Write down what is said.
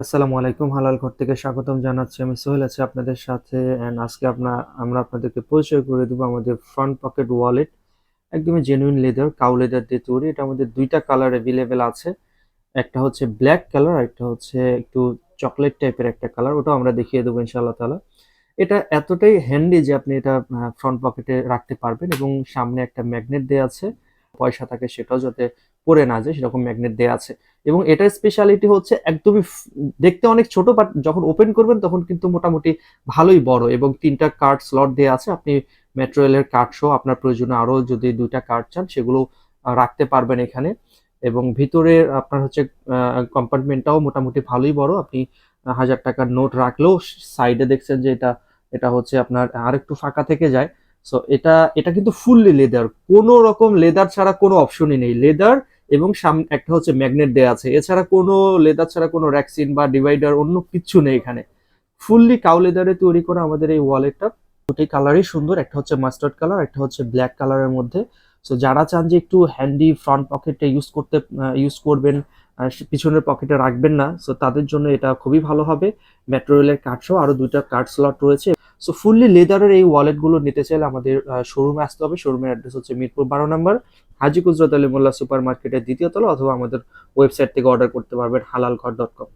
আসসালামু আলাইকুম, হালাল ঘর থেকে স্বাগতম জানাচ্ছি। আমি সোহেল আছি আপনাদের সাথে। আজকে আমরা আপনাদেরকে পরিচয় করে দেবো আমাদের ফ্রন্ট পকেট ওয়ালেট। একদমই জেনুইন লেদার, কাউ লেদার দিয়ে তৈরি। এটা আমাদের দুইটা কালার অ্যাভেলেবেল আছে। একটা হচ্ছে ব্ল্যাক কালার, একটা হচ্ছে একটু চকলেট টাইপের একটা কালার। ওটাও আমরা দেখিয়ে দেবো ইনশাআল্লাহ তাআলা। এটা এতটাই হ্যান্ডি যে আপনি এটা ফ্রন্ট পকেটে রাখতে পারবেন, এবং সামনে একটা ম্যাগনেট দেয়া আছে। পয়সা থাকে সেটাও যাতে পড়ে না যায় সেরকম ম্যাগনেট দেয়া আছে। এবং এটার স্পেশালিটি হচ্ছে একদমই দেখতে অনেক ছোট, বাট যখন ওপেন করবেন তখন কিন্তু মোটামুটি ভালোই বড়, এবং ৩টা কার্ড স্লট দেয়া আছে। আপনি মেট্রো রেলের কার্ড সহ আপনার প্রয়োজনে আরো যদি ২টা কার্ড চান সেগুলো রাখতে পারবেন এখানে। এবং ভিতরে আপনার হচ্ছে কম্পার্টমেন্টটাও মোটামুটি ভালোই বড়। আপনি ১,০০০ টাকার নোট রাখলেও সাইডে দেখছেন যে এটা এটা হচ্ছে আপনার আরেকটু ফাঁকা থেকে যায়। সো এটা এটা কিন্তু ফুললি লেদার, কোনো রকম লেদার ছাড়া কোনো অপশনই নেই। লেদার এবং সামনে একটা হচ্ছে ম্যাগনেট দেওয়া আছে, এছাড়া কোনো লেদার ছাড়া কোনো র্যাকসিন বা ডিভাইডার অন্য কিচ্ছু নেই এখানে। ফুললি কাউ লেদারে তৈরি করা আমাদের এই ওয়ালেটটা। দুটোই কালারই সুন্দর, একটা হচ্ছে মাস্টার্ড কালার, একটা হচ্ছে ব্ল্যাক কালারের মধ্যে। সো যারা চান যে একটু হ্যান্ডি ফ্রন্ট পকেটে ইউজ করবেন, পিছনের পকেটে রাখবেন না, সো তাদের জন্য এটা খুবই ভালো হবে। মেট্রো রেলের কার্ড সহ আরো 2টা কার্ড স্লট রয়েছে। সো ফুললি লেদারের এই ওয়ালেটগুলো নিতে চাইলে আমাদের শোরুমে আসতে হবে। শোরুমের অ্যাড্রেস হচ্ছে মিরপুর 12 নম্বর, হাজী কুজরত আলী মোল্লা সুপার মার্কেটের 2য় তলা, অথবা আমাদের ওয়েবসাইট থেকে অর্ডার করতে পারবেন halal.com।